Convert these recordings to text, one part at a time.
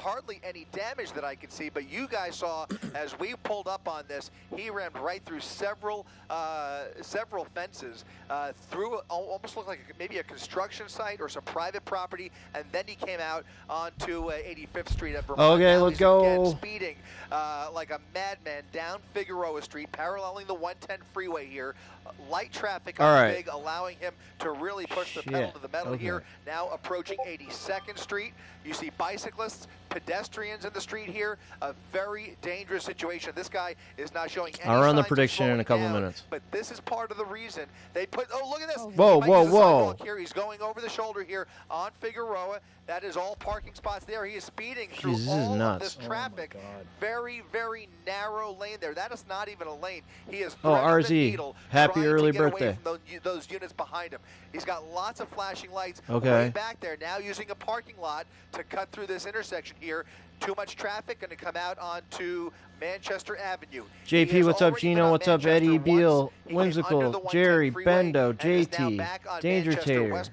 hardly any damage that I could see, but you guys saw as we pulled up on this, he rammed right through several fences, through almost looked like maybe a construction site or some private property, and then he came out onto 85th Street at Vermont. Okay, now let's he's go. Again speeding like a madman down Figueroa Street, paralleling the 110 freeway here. Light traffic on Big, allowing him to really push the pedal to the metal here. Now approaching 82nd Street. You see bicyclists, pedestrians in the street here. A very dangerous situation. This guy is not showing any I'll run the signs of prediction in a couple slowing down, minutes. But this is part of the reason they put, oh, look at this. Whoa, whoa, whoa. Here. He's going over the shoulder here on Figueroa. That is all parking spots there. He is speeding through all of this traffic. Very, very narrow lane there. That is not even a lane. He is RZ, happy early birthday. From those units behind him. He's got lots of flashing lights way back there. Now using a parking lot to cut through this intersection here. Too much traffic, going to come out onto Manchester Avenue. JP, what's up? Gino, what's up? Eddie, Beal, Whimsical, Jerry, Bendo, JT, Danger Tater,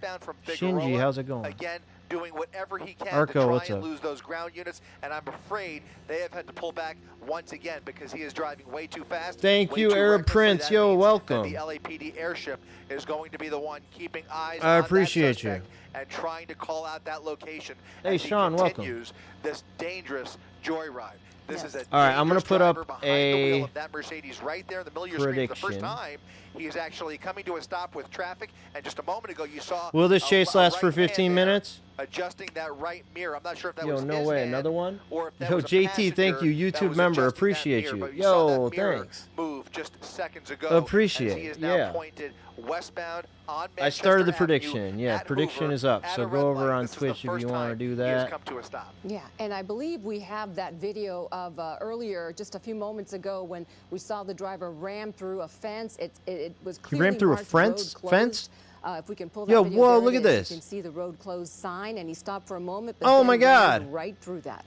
Shinji, how's it going? Again, doing whatever he can Arco, to try and lose those ground units, and I'm afraid they have had to pull back once again because he is driving way too fast. Thank you, Arab Prince. Yo, welcome. The LAPD airship is going to be the one keeping eyes I on appreciate that you. and trying to call out that location. Hey, as Sean, he welcome. continues this dangerous joyride. This is a all right, I'm going to put up behind the wheel of that Mercedes right there in the middle of your screen for the first prediction. time. He is actually coming to a stop with traffic, and just a moment ago you saw. Will this chase last for 15 minutes? Adjusting that right mirror. I'm not sure if that Yo, was no his way, hand another one? or if that Yo, was a JT, thank passenger you, that YouTube was member, adjusting that appreciate mirror, you. but saw Yo, that mirror thanks. move just seconds ago. Appreciate as he is it, now yeah. pointed westbound on Manchester I started the Avenue prediction. Yeah, at prediction Hoover is up. at So a go red over light. on This is the Twitch if first you want to time do he has that. come to a stop. Yeah, and I believe we have that video of earlier, just a few moments ago, when we saw the driver ram through a fence. It was clearly ran through a marked road fence? closed. If we can pull that Yo, video, whoa, there look it at is. this. You can see the road closed sign, and he stopped for a moment. But Oh then my ran God. right through that.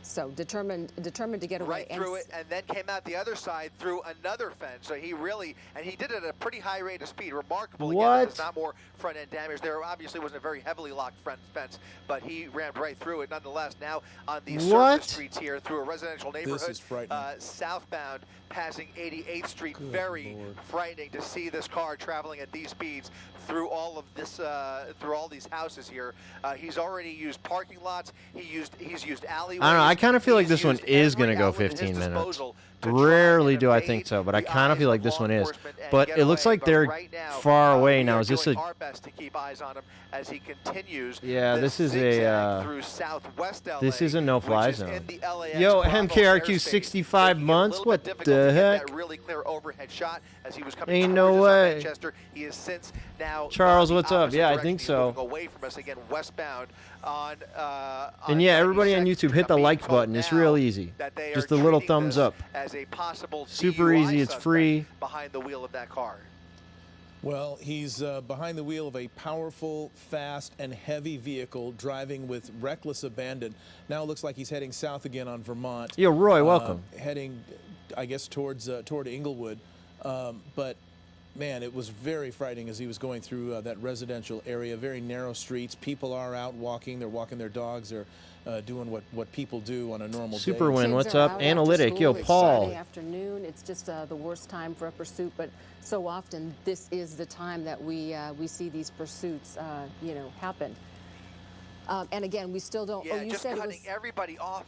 So determined to get away. Right through it, and then came out the other side through another fence. So he really, and he did it at a pretty high rate of speed. Remarkable. Again, What? there's not more front end damage. There obviously wasn't a very heavily locked front fence, but he rammed right through it nonetheless. Now on these surface streets here through a residential neighborhood, southbound, passing 88th Street. Very frightening to see this car traveling at these speeds through all of this, through all these houses here. He's already used parking lots. He's used alleyways. I don't know. I kind of feel like this one is going to go 15 minutes. Rarely do I think so, but I kind of feel like this one is. But it looks like they're far away now. Is this a... our best to keep eyes on him as he continues. Yeah, this is a through southwest LA, this is a no-fly which is zone. in the LAX Yo, Bravo MKRQ airspace. 65 Making it a months. little What bit difficult the to get heck? that really clear overhead shot as he was coming Ain't towards no us on way. Manchester. He is since now Charles, gone the what's up? opposite Yeah, I direction. think He's so. moving away from us again, westbound on. And yeah, everybody on 92nd YouTube, hit the Being like told button. It's now real easy. that they Just are a little treating thumbs this up. as a possible Super DUI easy. It's suspect free. behind the wheel of that car. Well, he's behind the wheel of a powerful, fast, and heavy vehicle driving with reckless abandon. Now it looks like he's heading south again on Vermont. Yo, Roy, welcome. Heading, I guess, toward Inglewood. But, man, it was very frightening as he was going through that residential area. Very narrow streets. People are out walking. They're walking their dogs. They're doing what people do on a normal day. Superwin, what's Kids are up? out Analytic, after yo, school. It's Paul. Saturday afternoon. It's just the worst time for a pursuit, but so often this is the time that we see these pursuits, happen. And again, we still don't. Yeah, you just said cutting everybody off.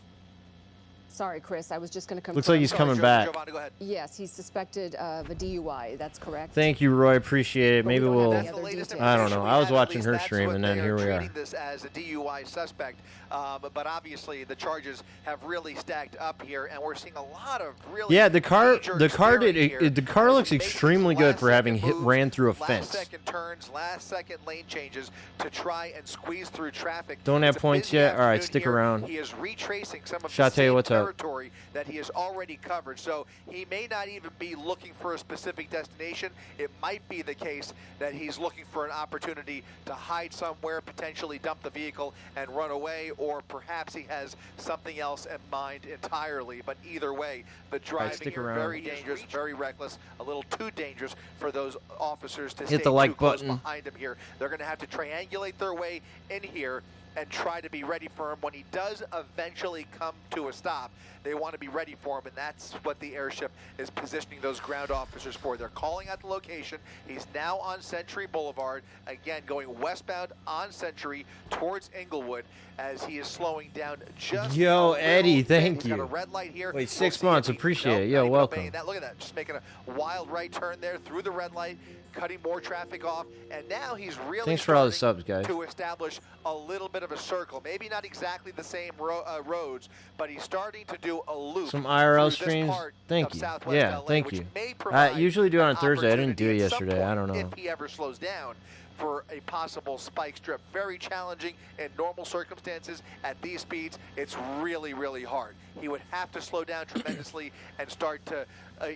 Sorry, Chris. I was just going to confirm. Looks like he's coming back. Giovanni, go ahead. Yes, he's suspected of a DUI. That's correct. Thank you, Roy. Appreciate it. But we Maybe don't we'll... have any other details. I don't know. I was At watching least her that's stream, what and then they here we are. treating this as a DUI suspect, but obviously the charges have really stacked up here, and we're seeing a lot of really Yeah, the car here looks extremely good for having ran through a fence. Last-second turns, last-second lane changes to try and squeeze through traffic. Don't have It's a points busy yet? All right, afternoon stick here. around. He is retracing some of the Shate, same what's up? territory that he has already covered, so he may not even be looking for a specific destination. It might be the case that he's looking for an opportunity to hide somewhere, potentially dump the vehicle and run away, or perhaps he has something else in mind entirely. But either way, the driving here, very dangerous, very reckless, a little too dangerous for those officers to Hit stay the like too close button. behind him here. They're going to have to triangulate their way in here and try to be ready for him when he does eventually come to a stop. They want to be ready for him, and that's what the airship is positioning those ground officers for. They're calling out the location. He's now on Century Boulevard, again going westbound on Century towards Inglewood as he is slowing down just Yo, Eddie, bit. thank He's got you. a red light here. Wait, We'll 6 see months, if he- appreciate it. Nope, Yo, not even welcome. obeying that. Look at that, just making a wild right turn there through the red light, cutting more traffic off, and now he's really Thanks for all the starting subs, guys. to establish a little bit of a circle. Maybe not exactly the same roads, but he's starting to do a loop. Some IRL through this streams. part Thank of you. Southwest Yeah, LA, thank which you. may I provide usually do it on an Thursday. I didn't do it opportunity at some yesterday. I point, don't know. if he ever slows down, for a possible spike strip. Very challenging in normal circumstances. At these speeds, it's really, really hard. He would have to slow down tremendously and start to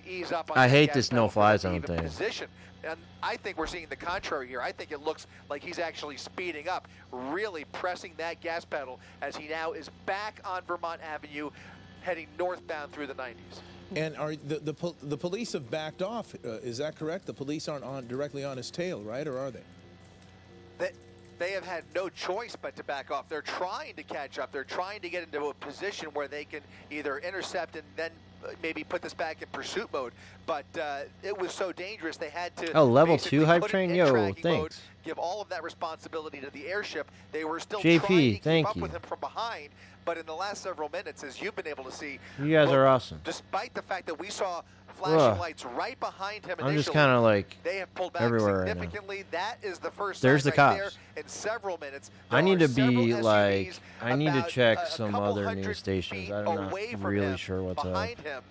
ease up on I that hate gas this pedal no-fly for him to zone even thing. position. And I think we're seeing the contrary here. I think it looks like he's actually speeding up, really pressing that gas pedal as he now is back on Vermont Avenue, heading northbound through the 90s. And are the police have backed off? Is that correct? The police aren't directly on his tail, right? Or are they? They have had no choice but to back off. They're trying to catch up. They're trying to get into a position where they can either intercept and then maybe put this back in pursuit mode. But it was so dangerous, they had to level basically 2 hype put it train? in Yo, tracking mode, thanks. give all of that responsibility to the airship. They were still JP, trying to keep thank up you. with him from behind. But in the last several minutes, as you've been able to see, You guys are awesome. despite the fact that we saw flashing lights right behind him initially, I'm just kind of like they have pulled back everywhere right now. significantly. That is the first There's sign the right cops. there in several minutes. I need There to are several be like, SUVs I need to about check a some couple other hundred news stations. feet I'm not away from really him, sure what's up. behind him.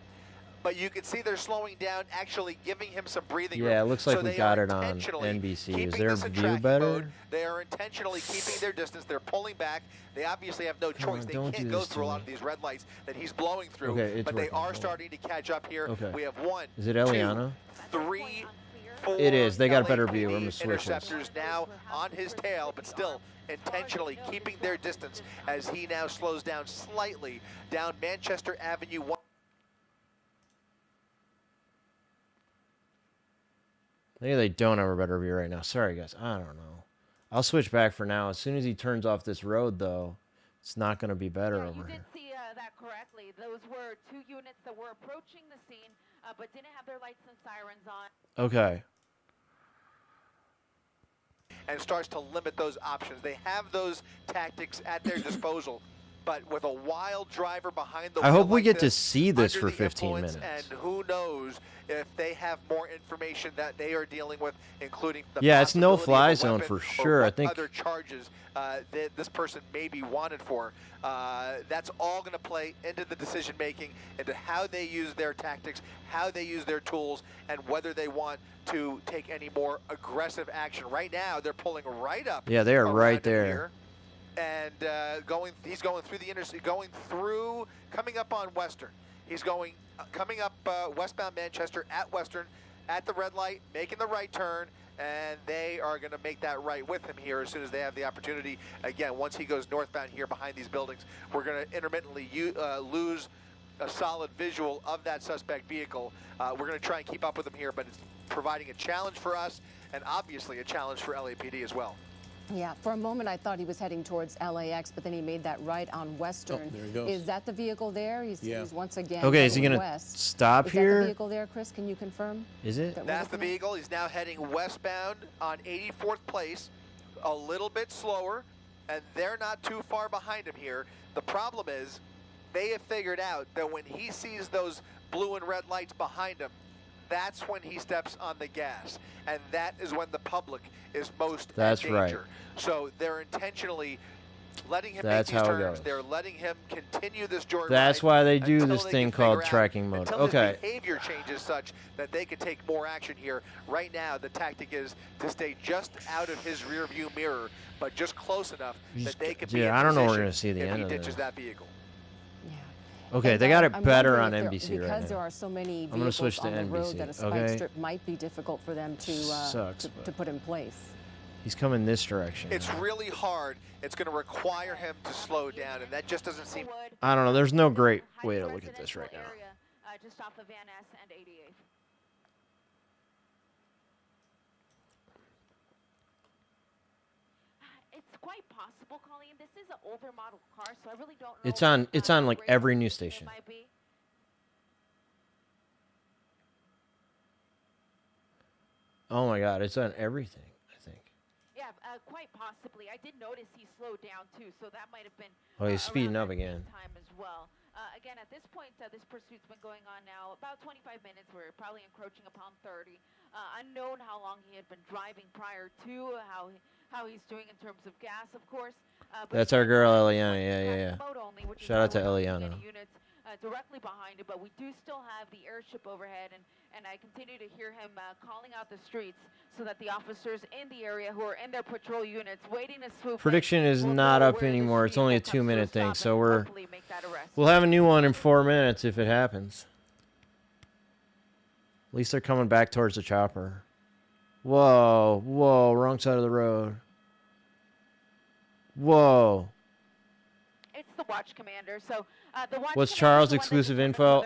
But you can see they're slowing down, actually giving him some breathing Yeah, room. it looks like So we they got are it on intentionally NBC. Is keeping their this in view tracking better? mode. They are intentionally keeping their distance. They're pulling back. They obviously have no choice. on, They don't can't do go this to through a lot me. of these red lights that he's blowing through. Okay, it's but they working. are Hold on. starting to catch up here. Okay. We have 1, Is it 2, Eliana? 3, 4. It is. They got a better LAPD view. I'm gonna switch this. interceptors now on his tail, but still intentionally keeping their distance as he now slows down slightly down Manchester Avenue 1. Maybe they don't have a better view right now. Sorry, guys. I don't know. I'll switch back for now. As soon as he turns off this road, though, it's not going to be better over You here. did see that correctly. Those were 2 units that were approaching the scene, but didn't have their lights and sirens on. Okay. And starts to limit those options. They have those tactics at their disposal, but with a wild driver behind the I wheel hope we like get to this, see this under for the 15 influence, minutes. And who knows if they have more information that they are dealing with, including the Yeah, it's possibility of no-fly a zone weapon for or sure. I what think other charges that this person may be wanted for. That's all going to play into the decision making, into how they use their tactics, how they use their tools, and whether they want to take any more aggressive action. Right now, they're pulling right up. Yeah, they are around right him there. here. And he's going through the coming up on Western. He's going, coming up westbound Manchester at Western, at the red light, making the right turn, and they are going to make that right with him here as soon as they have the opportunity. Again, once he goes northbound here behind these buildings, we're going to intermittently lose a solid visual of that suspect vehicle. We're going to try and keep up with him here, but it's providing a challenge for us and obviously a challenge for LAPD as well. Yeah, for a moment I thought he was heading towards LAX, but then he made that right on Western. Oh, there he goes. Is that the vehicle there? He's once again Okay, is he going going to west. stop Is here? that the vehicle there, Chris? Can you confirm? Is it? that we're That's the looking at? vehicle. He's now heading westbound on 84th Place, a little bit slower, and they're not too far behind him here. The problem is they have figured out that when he sees those blue and red lights behind him, that's when he steps on the gas, and that is when the public is most That's at right. danger. So they're intentionally letting him That's make these how it turns. goes. They're letting him continue this joyride. That's why they do until this they thing can called figure out- tracking mode. until his Okay. behavior changes such that they can take more action here. Right now, the tactic is to stay just out of his rear view mirror, but just close enough that they can be in I don't know where we're position going to see the if end he of ditches this. that vehicle. Yeah. Okay, And, they got it I'm better on wondering if NBC there, right because now. there are so many gonna vehicles switch to on the road NBC, that a spike okay? strip might be difficult for them to Sucks, to but- put in place. He's coming this direction. It's really hard. It's going to require him to slow down, and that just doesn't seem... I don't know. There's no great way to look at this right now. Area, just off of Van Ness and 88th. It's quite possible, Colleen. This is an older model car, so I really don't know. It's on like every news station. It might be. Oh my God, it's on everything, I think. Yeah, quite possibly. I did notice he slowed down too, so that might have been. Oh, he's speeding up again. Time as well. Again, at this point, this pursuit's been going on now about 25 minutes. We're probably encroaching upon 30. Unknown how long he had been driving prior to, how he's doing in terms of gas, of course. That's our girl, Eliana. Yeah. Only, Shout out to Eliana. Units, directly behind it, but we do still have the airship overhead, and I continue to hear him calling out the streets so that the officers in the area who are in their patrol units waiting to swoop. Prediction is not up anymore. It's only a 2-minute thing, so we'll have a new one in 4 minutes if it happens. At least they're coming back towards the chopper. Whoa, wrong side of the road. Whoa. It's the watch commander. So the watch what's Charles' exclusive info?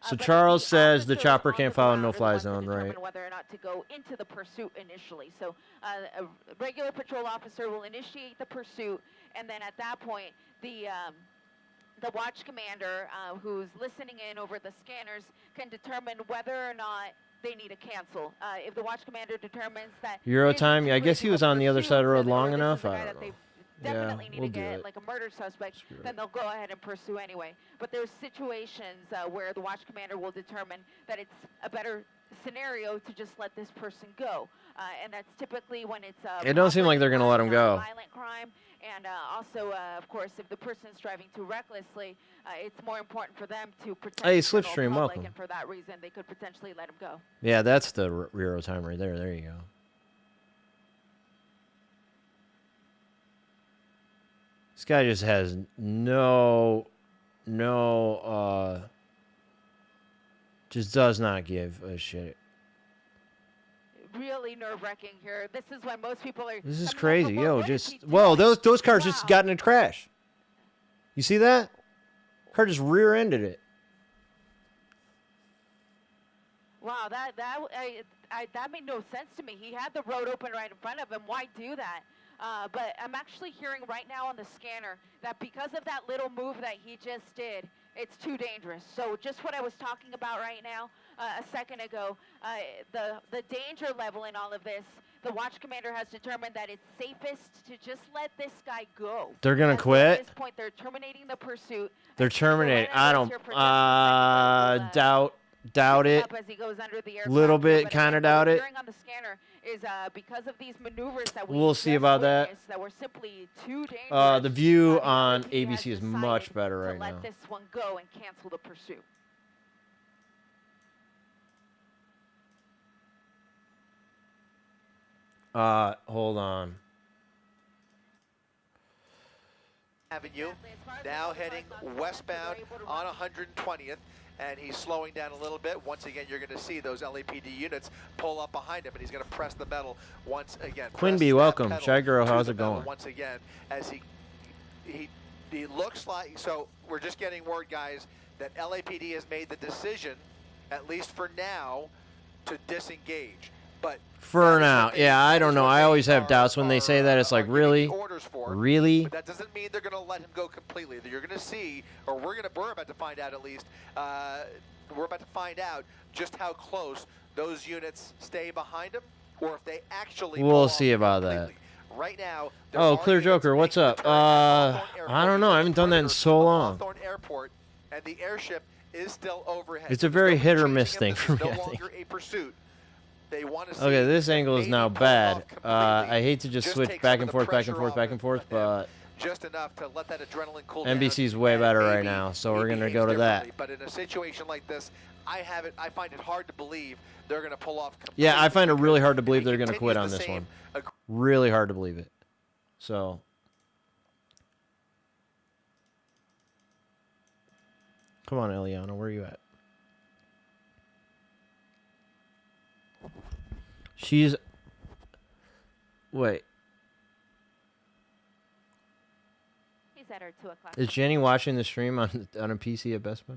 So Charles says the chopper can't follow no-fly zone, right? Whether or not to go into the pursuit initially. So a regular patrol officer will initiate the pursuit, and then at that point, the watch commander, who's listening in over the scanners, can determine whether or not they need to cancel. If the watch commander determines that Euro time, I guess he was on the other side of the road long enough. I don't know. Definitely need we'll to get do like a murder suspect, then they'll go ahead and pursue anyway. But there's situations where the watch commander will determine that it's a better scenario to just let this person go, and that's typically when it's it don't seem like they're gonna let him go. Violent crime, and also, of course, if the person's driving too recklessly, it's more important for them to protect. Hey, the Slipstream, public, welcome. And for that reason, they could potentially let him go. Yeah, that's the Euro time right there. There you go. This guy just has just does not give a shit. Really nerve-wracking here. This is when most people are. This is crazy, yo. Whoa, those cars just got in a crash. You see that? Car just rear-ended it. Wow, that made no sense to me. He had the road open right in front of him. Why do that? But I'm actually hearing right now on the scanner that because of that little move that he just did, it's too dangerous. So just what I was talking about right now a second ago, the danger level in all of this, the watch commander has determined that it's safest to just let this guy go. They're going to quit? At this point, they're terminating the pursuit. They're terminating. I don't doubt it. Little bit, kind of doubt it. On the scanner is because of these maneuvers that we'll see about that. That were simply too dangerous. The view on ABC is much better right now. Let this one go and cancel the pursuit. Hold on. Avenue, now heading westbound on 120th. And he's slowing down a little bit. Once again, you're going to see those LAPD units pull up behind him, and he's going to press the metal once again. Quinby, welcome. Shy Girl, how's it going? Once again, as he looks like, so we're just getting word, guys, that LAPD has made the decision, at least for now, to disengage. But for now, yeah, I don't know. I always have doubts when they say that. It's like, really? Really? But that doesn't mean they're going to let him go completely. You're going to see, or we're about to find out at least, we're about to find out just how close those units stay behind him, or if they actually we'll see about that. Right now, oh, Clear Joker, what's up? I don't know. I haven't done that in so long. Airport, and the airship is still overhead. It's a very hit or miss thing for me, I think. A pursuit. They want to see okay, this angle is now bad. I hate to just switch back and forth, but just enough to let that adrenaline cool NBC's down. way better right now, so we're gonna go to that. But in a situation like this, I find it hard to believe they're gonna pull off. Yeah, I find it really hard to believe they're gonna quit on this one. Really hard to believe it. So. Come on, Eliana, where are you at? She's... Wait. He's at her 2 o'clock. Is Jenny watching the stream on a PC at Best Buy?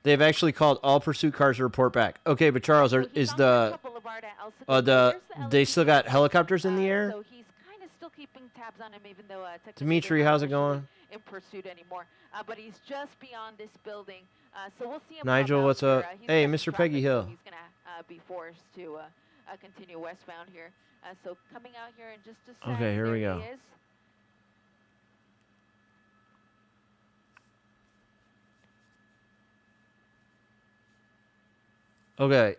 They've actually called all pursuit cars to report back. Okay, but Charles, is the Boulevard at El Segundo. They still got helicopters in the air? So he's kind of still keeping tabs on him, even though Dimitri, how's it going? In pursuit anymore. But he's just beyond this building. So we'll see him. Nigel, what's up? Hey, Mr. Peggy Hill. He's going to be forced to continue westbound here. So coming out here in just a second. Okay, here we go. Okay.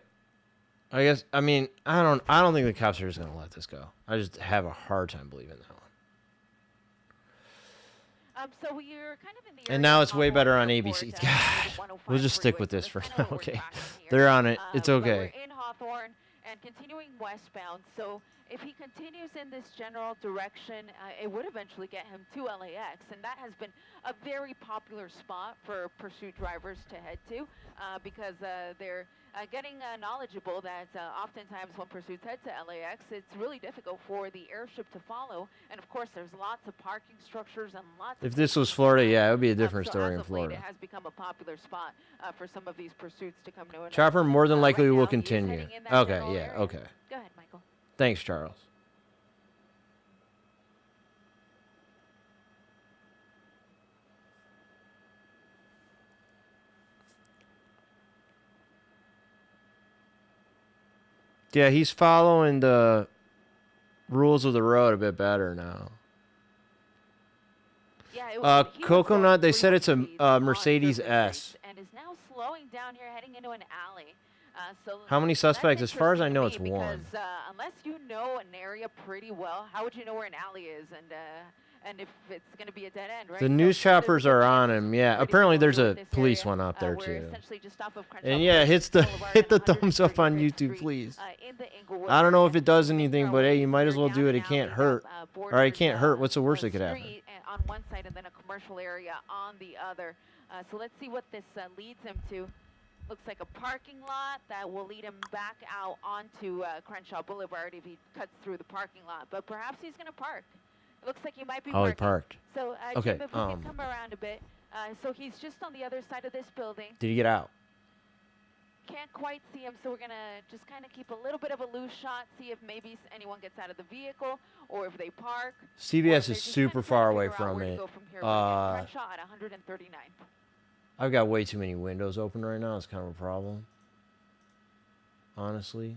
I mean, I don't think the cops are just gonna let this go. I just have a hard time believing that one. So we're kind of in the and now it's way better on ABC. God, we'll just stick with this for now. Okay, they're on it. It's okay. We're in Hawthorne and continuing westbound. So if he continues in this general direction, it would eventually get him to LAX, and that has been a very popular spot for pursuit drivers to head to because they're getting knowledgeable that oftentimes when pursuits head to LAX, it's really difficult for the airship to follow, and of course there's lots of parking structures and lots. If this was Florida, yeah, it would be a different story in Florida. It has become a popular spot for some of these pursuits to come to an Chopper more than likely right will now, continue. Okay, yeah, area. okay. Go ahead, Michael. Thanks, Charles. Yeah, he's following the rules of the road a bit better now. Yeah, Coconut, they said it's a Mercedes S. And is now slowing down here, heading into an alley. So how many suspects? As far as I know, it's one. Because unless you know an area pretty well, how would you know where an alley is and if it's going to be a dead end, right? The news choppers are on him. Yeah, apparently there's a police one up there too. And yeah, hit the thumbs up on YouTube, please. I don't know if it does anything, but hey, you might as well do it. It can't hurt. All right, it can't hurt. What's the worst that could happen? On one side and then a commercial area on the other. So let's see what this leads him to. Looks like a parking lot that will lead him back out onto Crenshaw Boulevard if he cuts through the parking lot. But perhaps he's going to park. It looks like he might be parking. Oh, he parked. So, okay. Jim, if we can come around a bit. So he's just on the other side of this building. Did he get out? Can't quite see him, so we're going to just kind of keep a little bit of a loose shot, see if maybe anyone gets out of the vehicle or if they park. CVS is super far away from it. Crenshaw at 139. I've got way too many windows open right now. It's kind of a problem, honestly.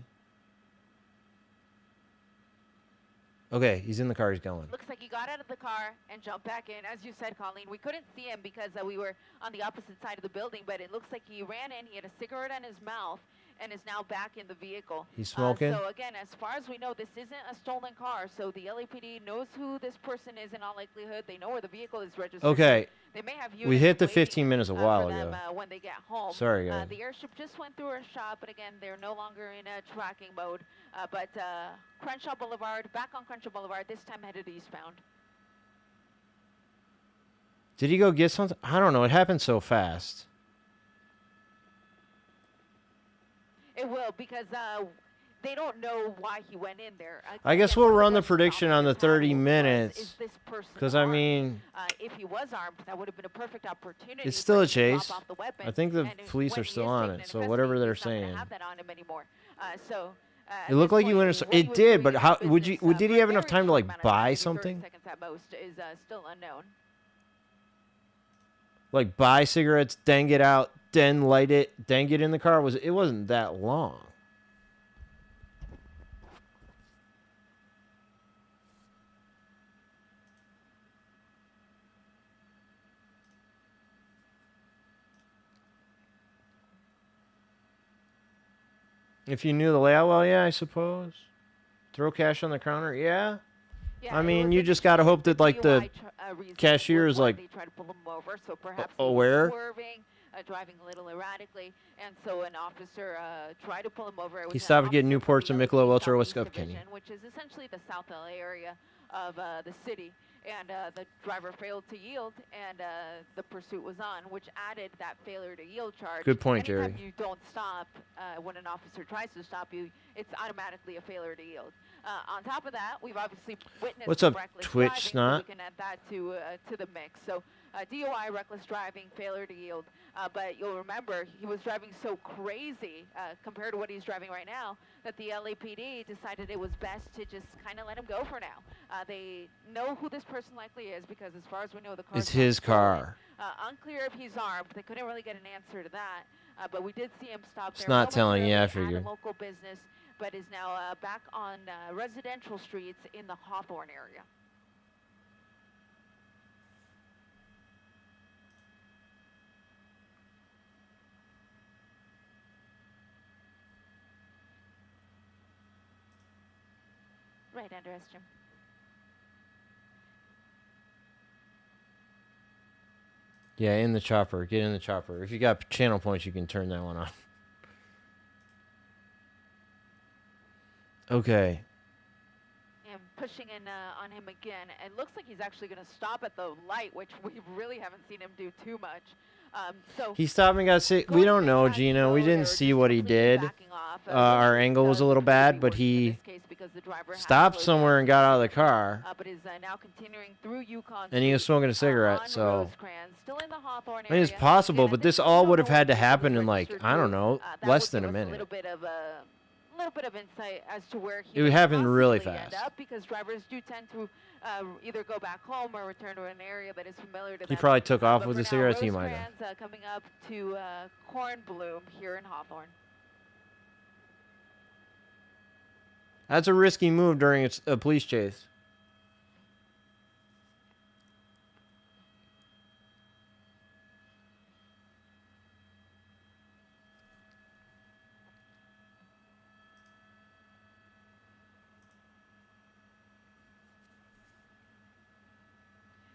Okay, he's in the car. He's going. Looks like he got out of the car and jumped back in. As you said, Colleen, we couldn't see him because we were on the opposite side of the building, but it looks like he ran in, he had a cigarette in his mouth, and is now back in the vehicle. He's smoking? So again, as far as we know, this isn't a stolen car, so the LAPD knows who this person is in all likelihood. They know where the vehicle is registered. Okay. They may have we hit the 15 minutes a while ago. When they get home. Sorry, guys. The airship just went through a shop, but again, they're no longer in a tracking mode. But Crenshaw Boulevard, back on Crenshaw Boulevard, this time headed eastbound. Did he go get something? I don't know. It happened so fast. It will, because they don't know why he went in there. I guess we'll run the prediction on the 30 minutes. Because, I mean, if he was armed, that would have been a perfect opportunity. It's still a chase. I think the police are still on it, so whatever they're saying. It looked like he went. It did, but how would you? Did he have enough time to like buy something? Still unknown. Like buy cigarettes, then get out, then light it, then get in the car. It wasn't that long. If you knew the layout well, yeah, I suppose. Throw cash on the counter, yeah. I mean, you just gotta hope that like the cashier is like aware. Driving a little erratically, and so an officer tried to pull him over. He stopped getting Newports and Michelob Ultra. What's up, Kenny? Which is essentially the South LA area of the city, and the driver failed to yield, and the pursuit was on, which added that failure to yield charge. Good point, Anytime Jerry. you don't stop when an officer tries to stop you, it's automatically a failure to yield. On top of that, we've obviously witnessed What's up, reckless Twitch driving, Snot? so we can add that to the mix. So DOI, reckless driving, failure to yield. But you'll remember he was driving so crazy compared to what he's driving right now that the LAPD decided it was best to just kind of let him go for now. They know who this person likely is because, as far as we know, the car. It's his car. Unclear if he's armed. They couldn't really get an answer to that. But we did see him stop there. It's not telling you, I figured. At a local business, but is now back on residential streets in the Hawthorne area. Right under us, Jim. Yeah, in the chopper. Get in the chopper. If you got channel points, you can turn that one on. Okay. And pushing in on him again. It looks like he's actually going to stop at the light, which we really haven't seen him do too much. So He stopped and got sick. We don't know, Gino. We didn't see what he did. Our angle was a little bad, but he stopped somewhere and got out of the car. But is now continuing through Yukon And he was smoking a cigarette, so still in the Hawthorne I mean, it's area. possible, Again, but I this think all we would don't have know had to if he was happen in, like, registered I don't to. know, That less would than a give us minute. a little bit of insight as to where he It would may happen really possibly end fast. up, because drivers do tend to either go back home or return to an area that is familiar to He them. probably took off But with for the now, cigarettes. He might have. Rosecrans, coming up to Cornbloom here in Hawthorne. That's a risky move during a police chase.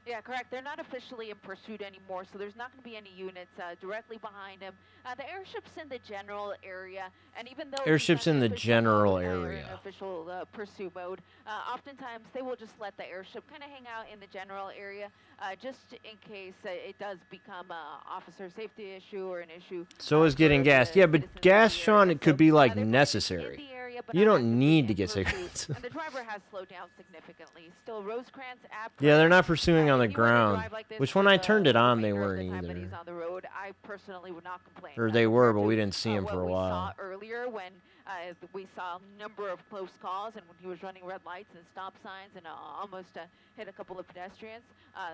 Yeah, correct. They're not officially in pursuit anymore, so there's not going to be any units directly behind him. The airship's in the general area, and even though Airship's in the official general mode, or area. in official pursuit mode, oftentimes they will just let the airship kind of hang out in the general area, just in case it does become a officer safety issue or an issue. So is getting for gas. the Yeah, but citizens of gas, the Sean, area. it could So, be like they're necessary. in the area, but You not don't actively need in to get pursuit. cigarettes. And the driver has slowed down significantly. Still, Rosecrans at Yeah, they're not present, pursuing on the if you were to ground. drive like this Which for when I the turned it on, they remainder of the weren't time that he's either. on the road, I personally would not complain. Or they were, compared but to, we didn't see him what for a we while. saw earlier when we saw a number of close calls, and when he was running red lights and stop signs and almost hit a couple of pedestrians.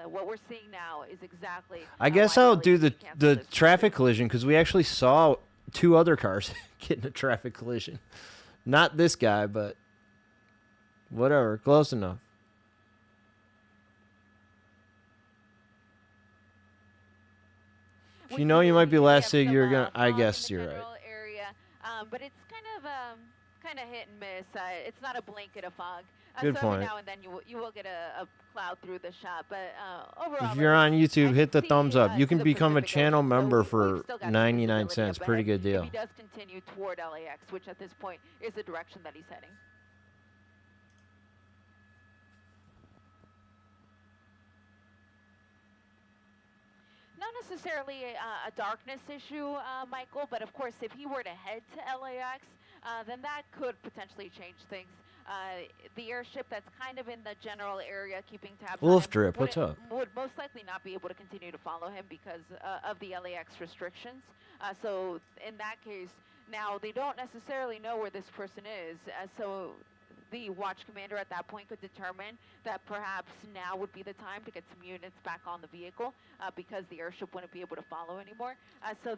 What we're seeing now is exactly. I guess why I'll LAPD do the canceled this traffic pursuit. collision because we actually saw 2 other cars get in a traffic collision. Not this guy, but whatever, close enough. If you know you might be last sig, you're gonna. I guess you're right. Area, but it's kind of hit and miss. It's not a blanket of fog. Good so point. Every now and then you will get a cloud through the shot, but overall. If you're on YouTube, hit the see, thumbs up. You to can the become a Pacific channel Ocean, so member we've for still got 99 visibility cents. up Pretty ahead good deal. If he does continue toward LAX, which at this point is the direction that he's heading. Not necessarily a darkness issue, Michael, but of course, if he were to head to LAX, then that could potentially change things. The airship that's kind of in the general area, keeping tabs on Wolf him, Drip, what's up? would most likely not be able to continue to follow him because of the LAX restrictions. So in that case, now they don't necessarily know where this person is. So the watch commander at that point could determine that perhaps now would be the time to get some units back on the vehicle because the airship wouldn't be able to follow anymore. So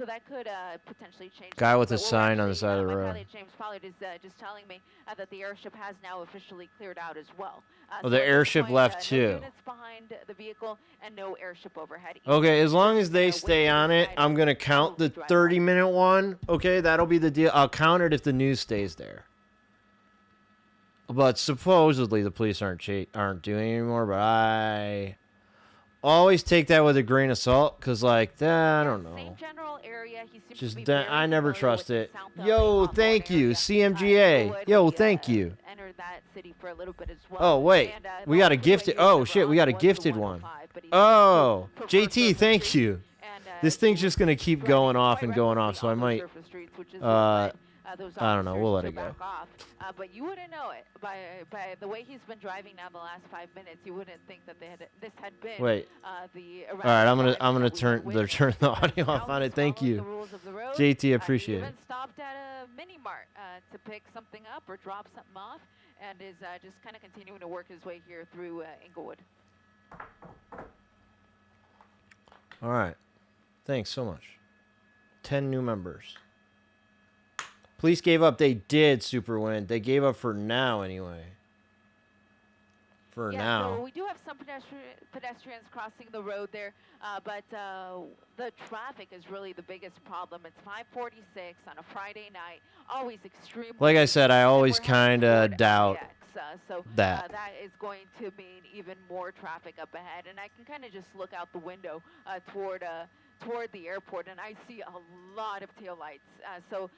that could potentially change. Guy things. with a But we're sign on the actually, side of the my road. colleague James Pollard is just telling me that the airship has now officially cleared out as well. Oh, so the at this airship point, left no too. units behind the vehicle and no airship overhead. Okay, as long as they Wait stay to on it, decide I'm gonna who count the to drive 30-minute one. Okay, that'll be the deal. I'll count it if the news stays there. But supposedly the police aren't doing it anymore. But I always take that with a grain of salt, cause like that, I don't know. Same general area. He seems Just to be that very I never familiar trust with it. the South LA Yo, Hawthorne thank you, area. CMGA. Would Yo, he, thank you. Entered that city for a little bit as well. Oh wait, And, we got a most of the way gifted. he was Oh shit, we got a around was the gifted one. 105, but he Oh, preferred JT, surface thank streets, you. and, This he thing's was just gonna keep driving going off quite and going off, recklessly so I on those might surface streets, which is what uh, led, those I don't know. We'll let officers it to go. back off. But you wouldn't know it by the way he's been driving now the last 5 minutes. You wouldn't think that this had been Wait. the. All right, I'm gonna turn the audio off on it. Thank you, JT. Appreciate He it. even stopped at a mini mart to pick something up or drop something off, and is just kind of continuing to work his way here through Inglewood. All right. Thanks so much. 10 new members. Police gave up. They did, Superwind. They gave up for now, anyway. For now. So we do have some pedestrians crossing the road there, but the traffic is really the biggest problem. It's 5:46 on a Friday night, always extremely. Like I said, I always kind of doubt that. That is going to mean even more traffic up ahead, and I can kind of just look out the window toward the airport, and I see a lot of taillights. So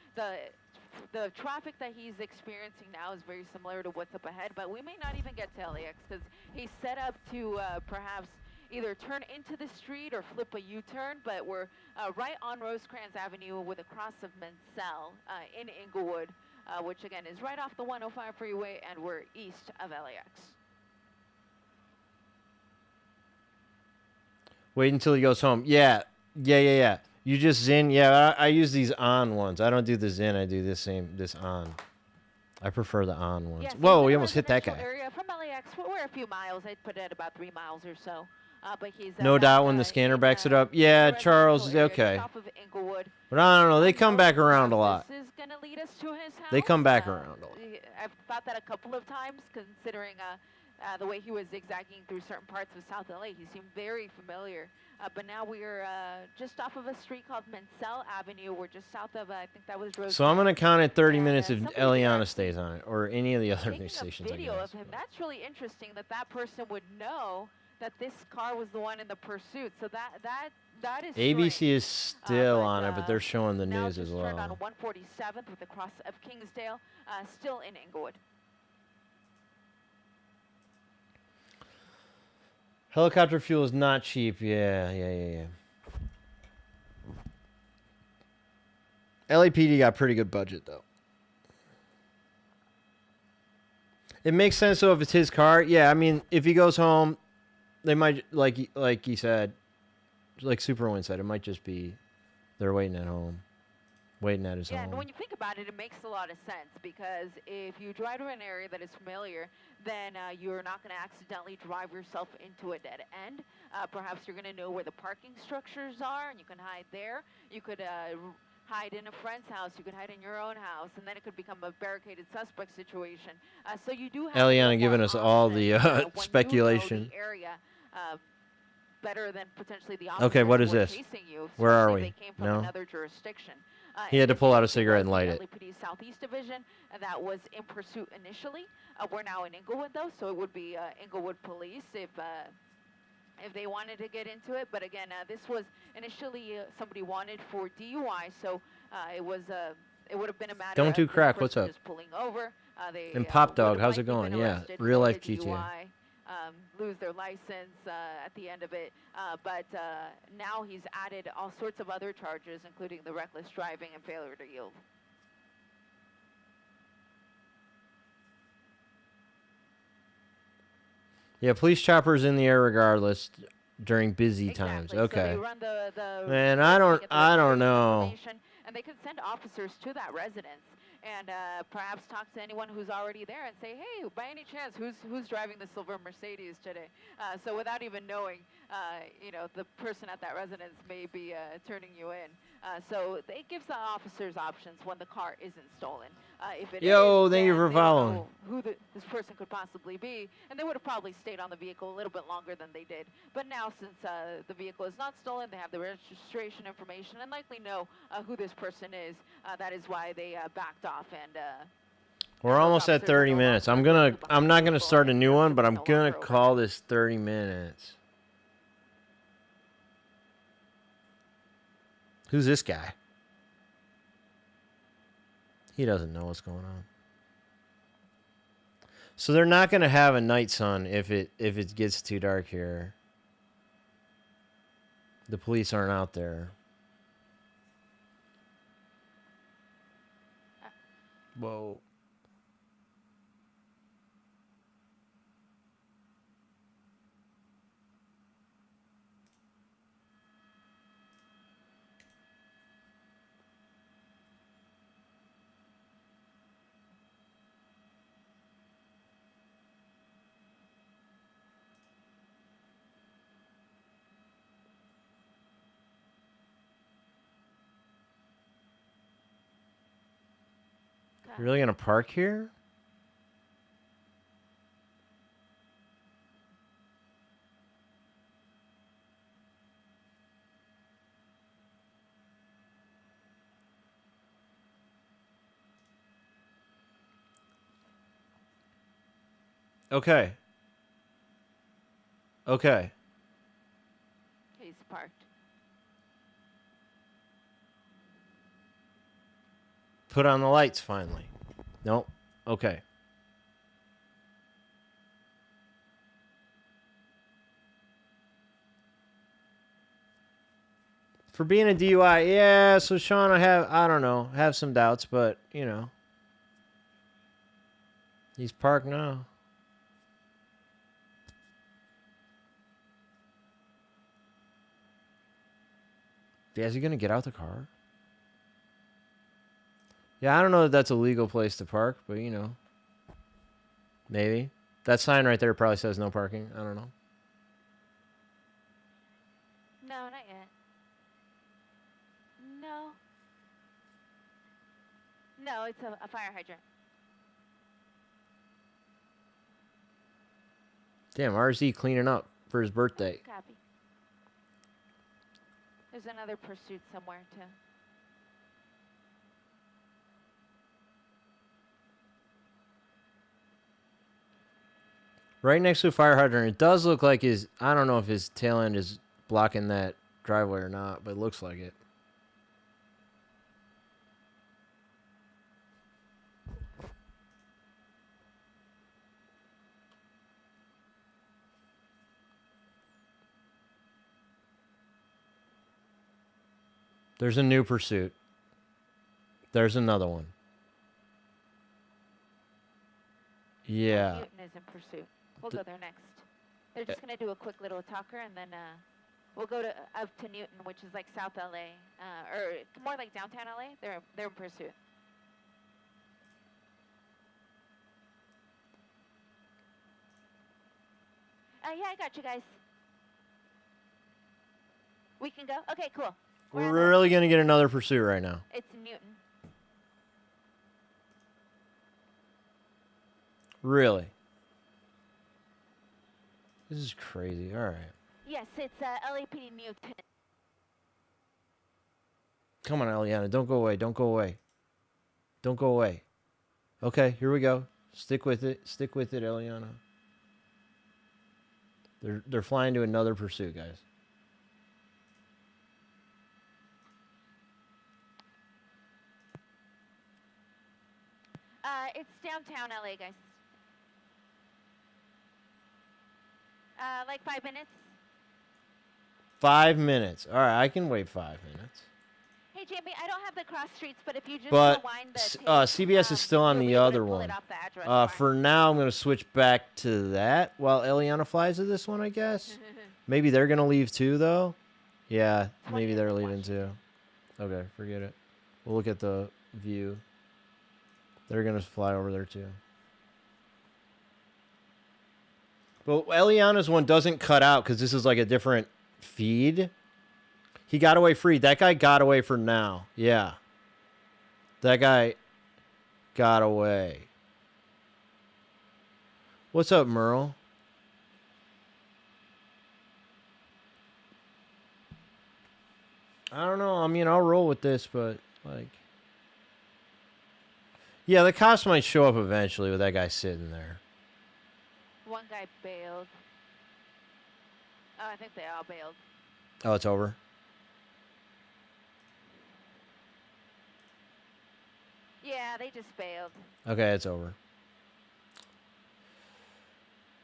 the traffic that he's experiencing now is very similar to what's up ahead, but we may not even get to LAX because he's set up to perhaps either turn into the street or flip a U-turn, but we're right on Rosecrans Avenue with a cross of Mansell in Inglewood, which again is right off the 105 freeway, and we're east of LAX. Wait until he goes home. Yeah. You just zin. Yeah, I use these on ones. I don't do the zin. I do this on. I prefer the on ones. Yeah, so whoa, we almost hit that guy. Area from LAX, we're a few miles. I'd put it at about 3 miles or so. But he's no doubt when the scanner backs it up. Yeah, Charles. Okay. But I don't know. They come back around a lot. This is going to lead us to his house. They come back around a lot. I've thought that a couple of times, considering the way he was zigzagging through certain parts of South LA. He seemed very familiar. But now we're just off of a street called Mansell Avenue. We're just south of, I think that was Rose. So I'm going to count at 30 minutes if Eliana stays on it, or any of the other news stations. Video of him. That's really interesting that person would know that this car was the one in the pursuit. So that is ABC strange. is still on it, but they're showing the news as well. Now just turned on 147th with the cross of Kingsdale, still in Inglewood. Helicopter fuel is not cheap. Yeah. LAPD got pretty good budget, though. It makes sense, though, if it's his car. Yeah, I mean, if he goes home, they might, like he said, like Superwind said, it might just be they're waiting at home. Waiting at his home. Yeah, and when you think about it, it makes a lot of sense, because if you drive to an area that is familiar, then you're not going to accidentally drive yourself into a dead end. Perhaps you're going to know where the parking structures are, and you can hide there. You could hide in a friend's house. You could hide in your own house, and then it could become a barricaded suspect situation. So you do have Eliana giving us all the speculation. You know the area, better than potentially the okay, what is this? You, where are we? They came from no. another jurisdiction. He had to pull out a cigarette and light it. LAPD Southeast Division, that was in pursuit initially. We're now in Inglewood, though, so it would be Inglewood Police if they wanted to get into it. But again, this was initially somebody wanted for DUI, so it would have been a matter. Don't do crack. What's up? Just pulling over. And Pop Dog, how's it going? Yeah, real life GTA. DUI, lose their license at the end of it. But now he's added all sorts of other charges, including the reckless driving and failure to yield. Yeah, police choppers in the air regardless during busy times. Okay. So they run the man, I don't know. And they could send officers to that residence and perhaps talk to anyone who's already there and say, hey, by any chance, who's driving the silver Mercedes today? So without even knowing, the person at that residence may be turning you in. So it gives the officers options when the car isn't stolen. If it is, thank you for following. Who this person could possibly be, and they would have probably stayed on the vehicle a little bit longer than they did. But now, since the vehicle is not stolen, they have the registration information and likely know who this person is. That is why they backed off and. We're almost at 30 minutes. I'm not gonna start a new one, but I'm gonna call this 30 minutes. Who's this guy? He doesn't know what's going on. So they're not going to have a night sun if it gets too dark here. The police aren't out there. Whoa. You really gonna park here? Okay. Okay. He's parked. Put on the lights finally. Nope. Okay. For being a DUI, yeah, so Sean, I don't know, have some doubts, but, you know. He's parked now. Yeah, is he going to get out the car? Yeah, I don't know if that's a legal place to park, but, you know. Maybe. That sign right there probably says no parking. I don't know. No, not yet. No. No, it's a fire hydrant. Damn, RZ cleaning up for his birthday. Copy. There's another pursuit somewhere, too. Right next to a fire hydrant. It does look like his... I don't know if his tail end is blocking that driveway or not, but it looks like it. There's a new pursuit. There's another one. Yeah. Newton is in pursuit. We'll go there next. They're just going to do a quick little talker, and then we'll go to up to Newton, which is like South LA, or more like downtown LA. They're in pursuit. Yeah, I got you guys. We can go? Okay, cool. We're really going to get another pursuit right now. It's Newton. Really? This is crazy. All right. Yes, it's LAPD Newton. Come on, Eliana. Don't go away. Don't go away. Don't go away. Okay, here we go. Stick with it. Stick with it, Eliana. They're flying to another pursuit, guys. It's downtown LA, guys. Like 5 minutes. 5 minutes. All right, I can wait 5 minutes. Hey, Jamie, I don't have the cross streets, but if you just But rewind the tape, CBS is still on the other one. For now, I'm going to switch back to that while Eliana flies to this one, I guess. Maybe they're going to leave too, though. Yeah, maybe they're leaving too. Okay, forget it. We'll look at the view. They're going to fly over there too. But Eliana's one doesn't cut out because this is like a different feed. He got away free. That guy got away for now. Yeah. That guy got away. What's up, Merle? I don't know. I mean, I'll roll with this, but, like... Yeah, the cops might show up eventually with that guy sitting there. One guy bailed. Oh, I think they all bailed. Oh, it's over? Yeah, they just bailed. Okay, it's over.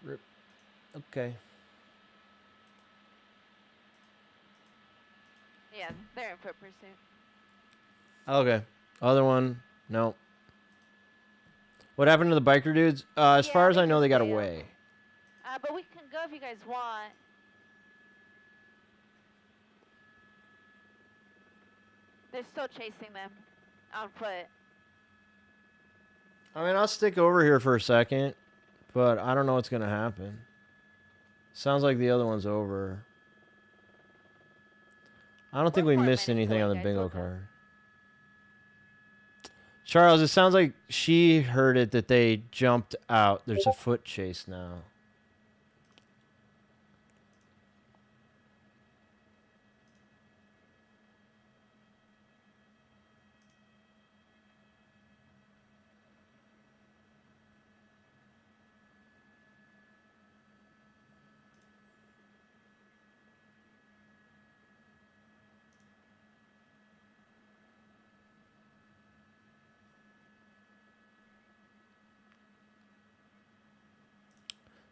Rip. Okay. Yeah, they're in foot pursuit. Okay. Other one, no. What happened to the biker dudes? As far as I know, they got away. But we can go if you guys want. They're still chasing them on foot. I mean, I'll stick over here for a second, but I don't know what's going to happen. Sounds like the other one's over. I don't think we missed anything on the bingo card. Charles, it sounds like she heard it that they jumped out. There's a foot chase now.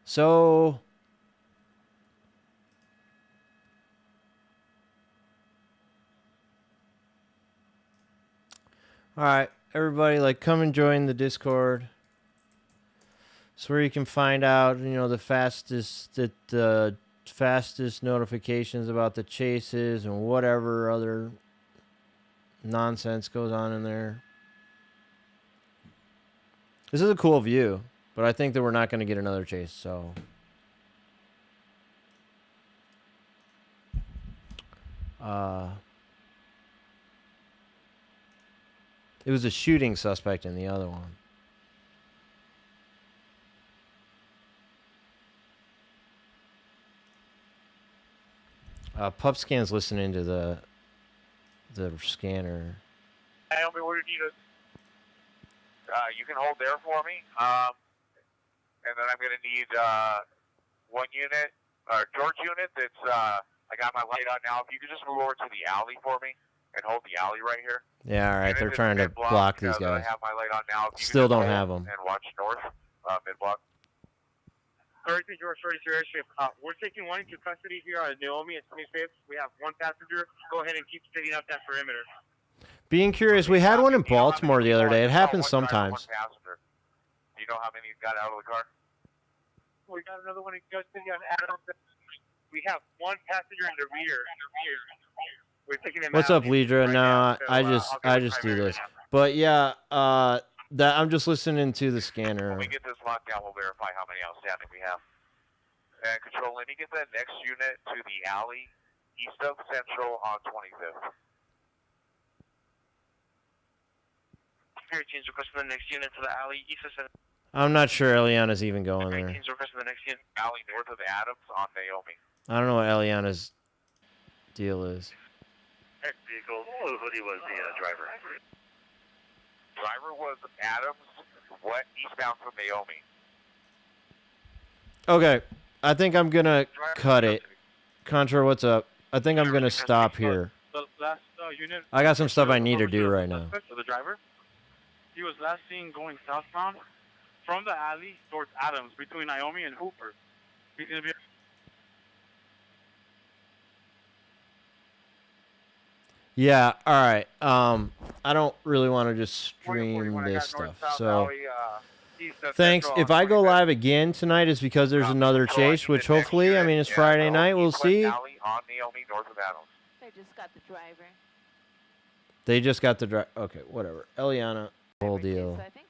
So, all right, everybody, like, come and join the Discord. It's where you can find out, you know, the fastest notifications about the chases and whatever other nonsense goes on in there. This is a cool view. But I think that we're not going to get another chase, so. It was a shooting suspect in the other one. PupScan's listening to the scanner. Naomi, where do you need us? You can hold there for me. And then I'm going to need one unit, George unit that's, I got my light on now. If you could just move over to the alley for me and hold the alley right here. Yeah, all right. They're trying to block these guys. I have my light on now. Still don't have them. And watch north, mid-block. Everything, George, 32 airstrip. We're taking one into custody here at Naomi and 25th. We have one passenger. Go ahead and keep setting up that perimeter. Being curious, we had one in Baltimore the other day. It happens sometimes. Do you know how many got out of the car? We got another one in custody on Adams. We have one passenger in the rear. We're taking him What's out up, Lidra? right No, now, so, I just do this. But yeah, that I'm just listening to the scanner. When we get this locked down, we'll verify how many outstanding we have. And Control, let me get that next unit to the alley east of Central on 25th. Change request for the next unit to the alley east of Central. I'm not sure Eliana's even going there. Change request for the next unit. Alley north of Adams on Naomi. I don't know what Eliana's deal is. Next vehicle, who was the driver? Driver was Adams, eastbound from Naomi. Okay, I think I'm gonna cut it. Contra, what's up? I think I'm gonna stop here. The last unit. I got some stuff I need to do right now. The driver, he was last seen going southbound from the alley towards Adams between Naomi and Hooper. He's gonna be. Yeah, all right. I don't really want to just stream this stuff. So, thanks. If I go live again tonight, it's because there's another chase, which hopefully, I mean, it's Friday night. We'll see. On Naomi, north of Adams. They just got the driver. They just got the driver. Okay, whatever. Eliana, whole deal. So I think